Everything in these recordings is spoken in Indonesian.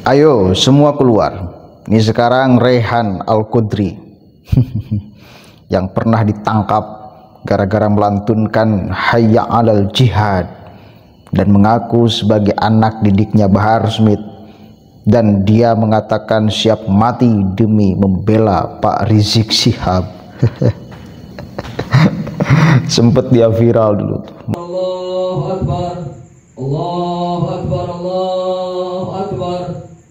Ayo semua keluar. Ini sekarang Rehan Al-Qudri yang pernah ditangkap gara-gara melantunkan Hayya 'alal Jihad dan mengaku sebagai anak didiknya Bahar Smith, dan dia mengatakan siap mati demi membela Pak Rizik Syihab. Sempet dia viral dulu tuh. Allahu Akbar, Allahu Akbar, Allahu Akbar.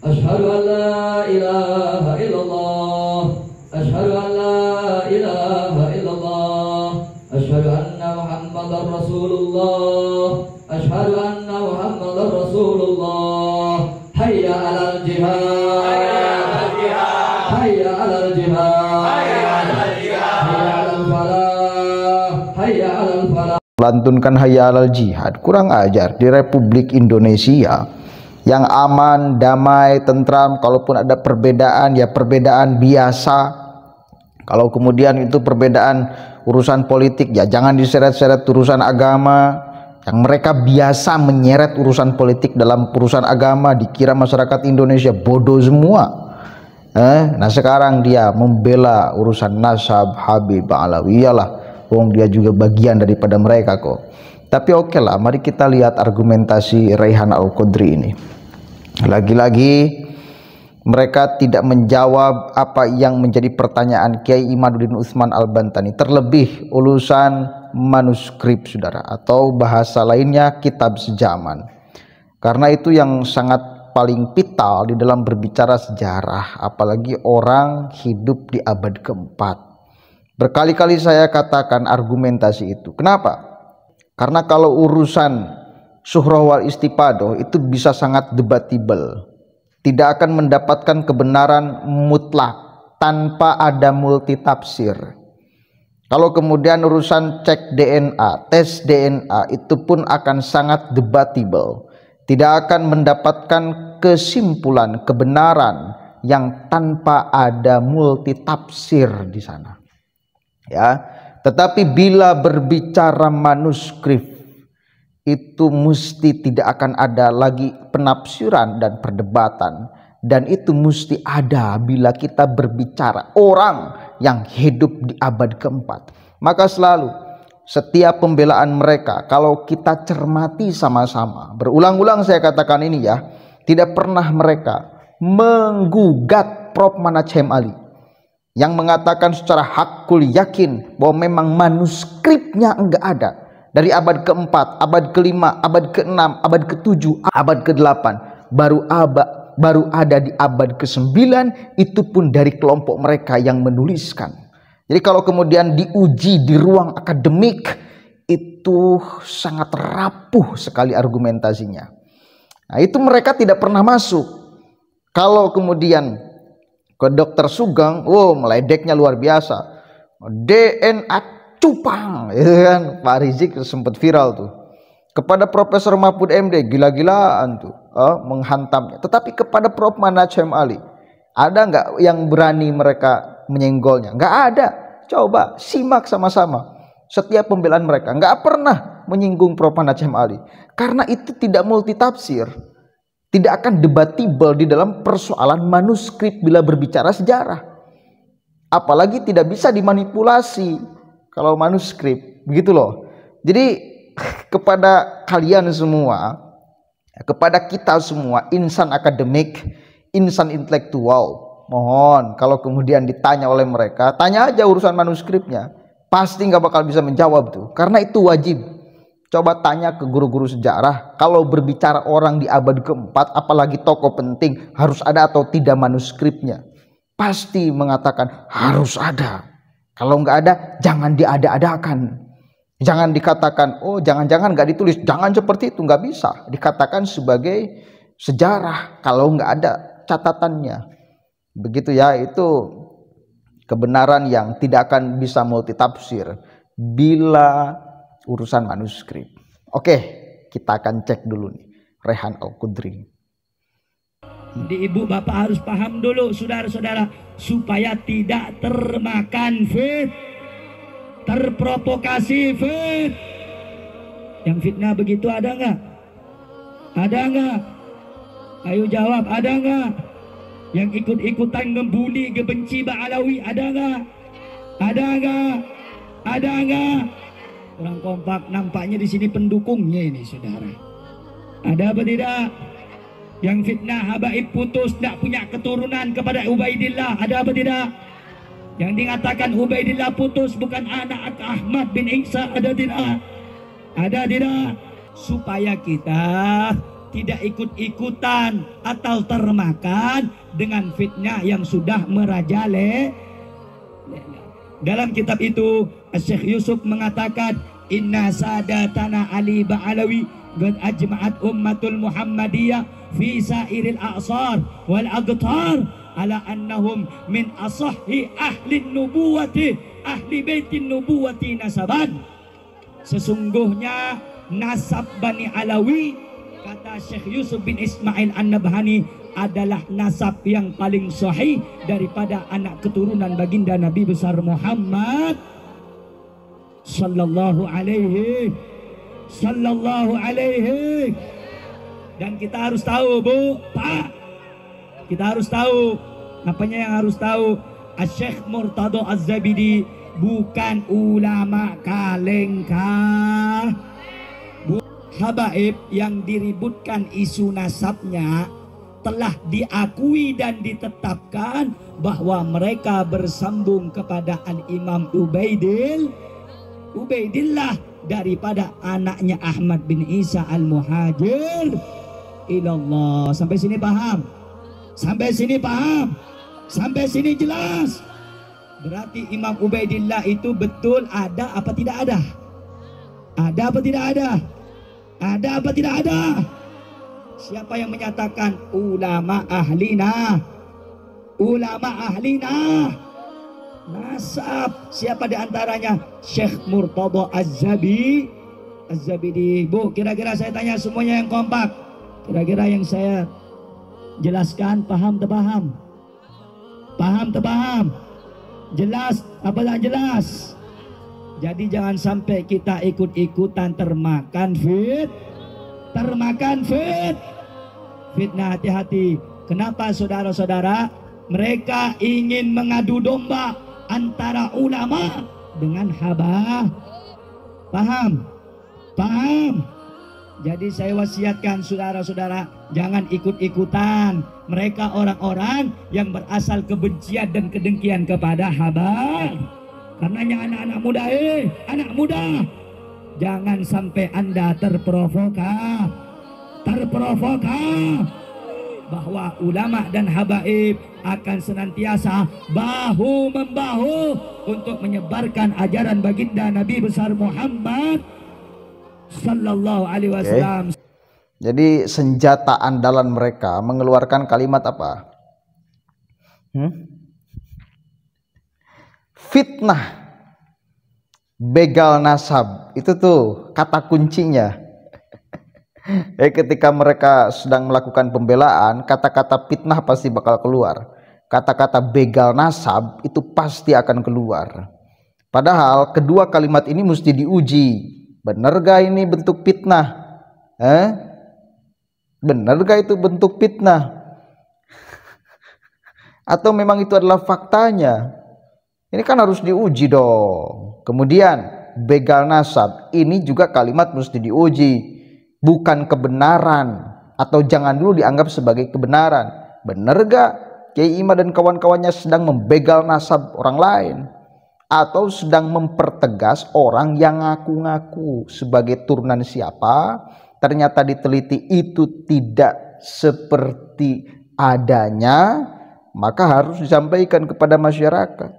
Asyhadu an la ilaha illallah, asyhadu an la ilaha illallah, asyhadu anna Muhammadar Rasulullah, asyhadu anna Muhammadar Rasulullah. Hayya 'alal jihad, hayya 'alal jihad, hayya 'alal jihad, hayya 'alal falah, hayya 'alal falah. Melantunkan Hayya 'alal Jihad, kurang ajar di Republik Indonesia yang aman, damai, tentram. Kalaupun ada perbedaan, ya perbedaan biasa. Kalau kemudian itu perbedaan urusan politik, ya jangan diseret-seret urusan agama. Yang mereka biasa menyeret urusan politik dalam urusan agama, dikira masyarakat Indonesia bodoh semua. Nah sekarang dia membela urusan nasab Habib Alawi, iyalah, wong dia juga bagian daripada mereka kok. Tapi oke lah, mari kita lihat argumentasi Rehan Al-Qudri ini. Lagi-lagi mereka tidak menjawab apa yang menjadi pertanyaan Kiai Imaduddin Utsman Al-Bantani, terlebih urusan manuskrip, saudara, atau bahasa lainnya kitab sejaman. Karena itu yang sangat paling vital di dalam berbicara sejarah, apalagi orang hidup di abad keempat. Berkali-kali saya katakan argumentasi itu. Kenapa? Karena kalau urusan Suhrah wal Istifadah itu bisa sangat debatable, tidak akan mendapatkan kebenaran mutlak tanpa ada multitafsir. Kalau kemudian urusan cek DNA, tes DNA, itu pun akan sangat debatable, tidak akan mendapatkan kesimpulan kebenaran yang tanpa ada multitafsir di sana. Ya, tetapi bila berbicara manuskrip, itu mesti tidak akan ada lagi penafsiran dan perdebatan, dan itu mesti ada bila kita berbicara orang yang hidup di abad keempat. Maka selalu setiap pembelaan mereka, kalau kita cermati sama-sama, berulang-ulang saya katakan ini ya, tidak pernah mereka menggugat Prof. Manaj M. Ali yang mengatakan secara hakul yakin bahwa memang manuskripnya enggak ada dari abad keempat, abad kelima, abad keenam, abad ketujuh, abad kedelapan, baru ada di abad ke-9, itu pun dari kelompok mereka yang menuliskan. Jadi kalau kemudian diuji di ruang akademik, itu sangat rapuh sekali argumentasinya. Nah, itu mereka tidak pernah masuk. Kalau kemudian ke Dr. Sugeng, meledeknya luar biasa. DNA cupang, kan? Pak Rizik sempat viral tuh. Kepada Profesor Mahfud MD gila-gilaan tuh, menghantamnya. Tetapi kepada Prof. Manaj M. Ali, ada nggak yang berani mereka menyenggolnya? Nggak ada. Coba simak sama-sama setiap pembelaan mereka. Nggak pernah menyinggung Prof. Manaj M. Ali, karena itu tidak multitafsir, tidak akan debatable di dalam persoalan manuskrip bila berbicara sejarah. Apalagi tidak bisa dimanipulasi kalau manuskrip, begitu loh. Jadi kepada kalian semua, kepada kita semua, insan akademik, insan intelektual, mohon kalau kemudian ditanya oleh mereka, tanya aja urusan manuskripnya, pasti nggak bakal bisa menjawab tuh, karena itu wajib. Coba tanya ke guru-guru sejarah, kalau berbicara orang di abad keempat, apalagi tokoh penting, harus ada atau tidak manuskripnya? Pasti mengatakan harus ada. Kalau nggak ada, jangan diada-adakan. Jangan dikatakan, jangan-jangan nggak ditulis. Jangan seperti itu, nggak bisa dikatakan sebagai sejarah kalau nggak ada catatannya. Begitu ya, itu kebenaran yang tidak akan bisa multitafsir bila urusan manuskrip. Oke, kita akan cek dulu nih Rehan Al-Qudri. Di ibu bapak harus paham dulu, saudara-saudara, supaya tidak termakan terprovokasi Yang fitnah begitu ada nggak? Ada nggak? Ayo jawab, ada nggak? Yang ikut-ikutan ngebuli, ngebenci Ba'alawi, ada nggak? Ada nggak? Ada nggak? Kurang kompak, nampaknya di sini pendukungnya ini, saudara. Ada apa tidak? Yang fitnah habaib putus, tidak punya keturunan kepada Ubaidillah, ada apa tidak? Yang dikatakan Ubaidillah putus bukan anak Ahmad bin Isa, ada tidak? Ada tidak? Supaya kita tidak ikut-ikutan atau termakan dengan fitnah yang sudah merajalela. Dalam kitab itu Syekh Yusuf mengatakan, inna sadatana Ali Ba'alawi qad ajma'at ummatul Muhammadiyah fi sairil a'sar wal aqtar ala annahum min asahhi ahli nubuwati ahli baitin nubuwati nasaban. Sesungguhnya nasab Bani Alawi, kata Syekh Yusuf bin Ismail An-Nabhani, adalah nasab yang paling sahih daripada anak keturunan baginda Nabi besar Muhammad sallallahu alaihi. Dan kita harus tahu, Bu, Pak, kita harus tahu. Apanya yang harus tahu? Syekh Murtado Az-Zabidi bukan ulama kalengka. Habaib yang diributkan isu nasabnya telah diakui dan ditetapkan bahwa mereka bersambung kepada Al-Imam Ubaidillah daripada anaknya Ahmad bin Isa Al-Muhajir ilallah. Sampai sini paham? Sampai sini paham? Sampai sini jelas? Berarti Imam Ubaidillah itu betul ada apa tidak ada? Ada apa tidak ada? Ada apa tidak ada? Siapa yang menyatakan ulama ahlina? Ulama ahlina nasab. Siapa di antaranya? Syekh Murtado Az-Zabidi. Bu, kira-kira saya tanya semuanya yang kompak. Kira-kira yang saya jelaskan paham tak paham? Paham tak paham? Jelas apa tak jelas? Jadi jangan sampai kita ikut-ikutan termakan fitnah. Hati-hati. Kenapa saudara-saudara? Mereka ingin mengadu domba antara ulama dengan haba. Paham? Paham? Jadi saya wasiatkan saudara-saudara, jangan ikut-ikutan mereka, orang-orang yang berasal kebencian dan kedengkian kepada haba. Karenanya anak-anak muda, anak muda, jangan sampai Anda terprovokasi bahwa ulama dan habaib akan senantiasa bahu-membahu untuk menyebarkan ajaran baginda Nabi besar Muhammad sallallahu alaihi wasallam. Jadi senjata andalan mereka mengeluarkan kalimat apa? Fitnah, begal nasab, itu tuh kata kuncinya. Ketika mereka sedang melakukan pembelaan, kata-kata fitnah pasti bakal keluar. Kata-kata begal nasab itu pasti akan keluar. Padahal kedua kalimat ini mesti diuji. Benar gak ini bentuk fitnah? Benar gak itu bentuk fitnah? Atau memang itu adalah faktanya? Ini kan harus diuji dong. Kemudian begal nasab, ini juga kalimat mesti diuji. Bukan kebenaran, atau jangan dulu dianggap sebagai kebenaran. Benar gak Kiai Ima dan kawan-kawannya sedang membegal nasab orang lain? Atau sedang mempertegas orang yang ngaku-ngaku sebagai turunan siapa, ternyata diteliti itu tidak seperti adanya, maka harus disampaikan kepada masyarakat.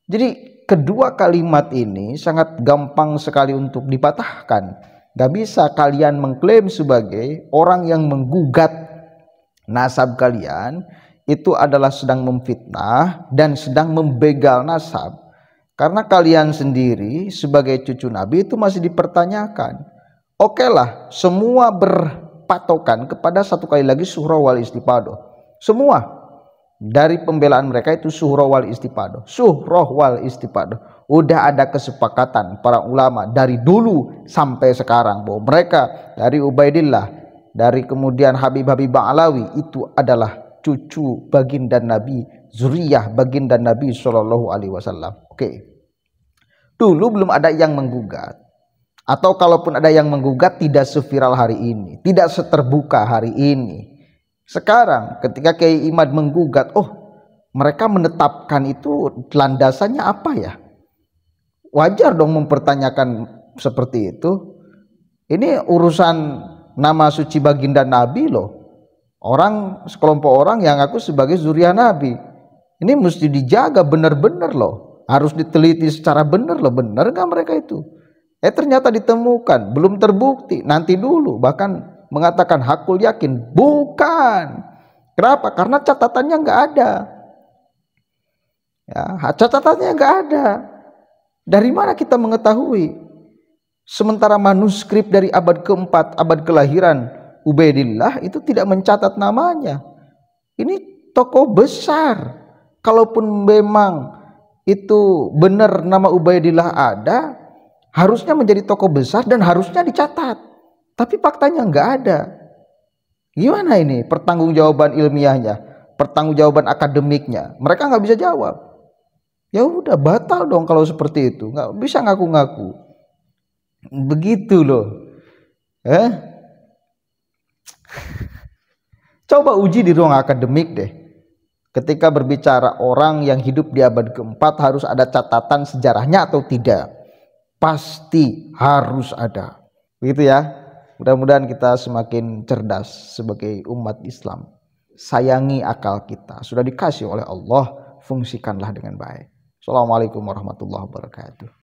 Jadi kedua kalimat ini sangat gampang sekali untuk dipatahkan. Gak bisa kalian mengklaim sebagai orang yang menggugat nasab kalian itu adalah sedang memfitnah dan sedang membegal nasab. Karena kalian sendiri sebagai cucu Nabi itu masih dipertanyakan. Oke lah, semua berpatokan kepada satu kali lagi surah wal istiqadah. Semua dari pembelaan mereka itu surah wal istiqadah. Surah wal istiqadah. Udah ada kesepakatan para ulama dari dulu sampai sekarang bahwa mereka dari Ubaidillah dari kemudian Habib-Habib Ba'alawi itu adalah cucu baginda Nabi, zuriyah baginda Nabi Shallallahu Alaihi Wasallam. Oke. Dulu belum ada yang menggugat, atau kalaupun ada yang menggugat tidak seviral hari ini, tidak seterbuka hari ini. Sekarang ketika Kiai Imad menggugat, oh mereka menetapkan itu landasannya apa ya? Wajar dong mempertanyakan seperti itu. Ini urusan nama suci baginda Nabi loh. Orang sekelompok orang yang aku sebagai zuriat Nabi. Ini mesti dijaga benar-benar loh. Harus diteliti secara benar loh. Benar gak mereka itu? Ternyata ditemukan, belum terbukti. Nanti dulu, bahkan mengatakan hakul yakin. Bukan. Kenapa? Karena catatannya nggak ada. Ya, catatannya nggak ada. Dari mana kita mengetahui? Sementara manuskrip dari abad keempat, abad kelahiran Ubaidillah itu tidak mencatat namanya. Ini tokoh besar. Kalaupun memang itu benar nama Ubaidillah ada, harusnya menjadi tokoh besar dan harusnya dicatat. Tapi faktanya nggak ada. Gimana ini pertanggungjawaban ilmiahnya, pertanggungjawaban akademiknya? Mereka nggak bisa jawab. Ya udah batal dong kalau seperti itu. Nggak bisa ngaku-ngaku. Begitu loh. Coba uji di ruang akademik deh. Ketika berbicara orang yang hidup di abad keempat harus ada catatan sejarahnya atau tidak? Pasti harus ada. Begitu ya. Mudah-mudahan kita semakin cerdas sebagai umat Islam. Sayangi akal kita. Sudah dikasih oleh Allah, fungsikanlah dengan baik. Assalamualaikum warahmatullahi wabarakatuh.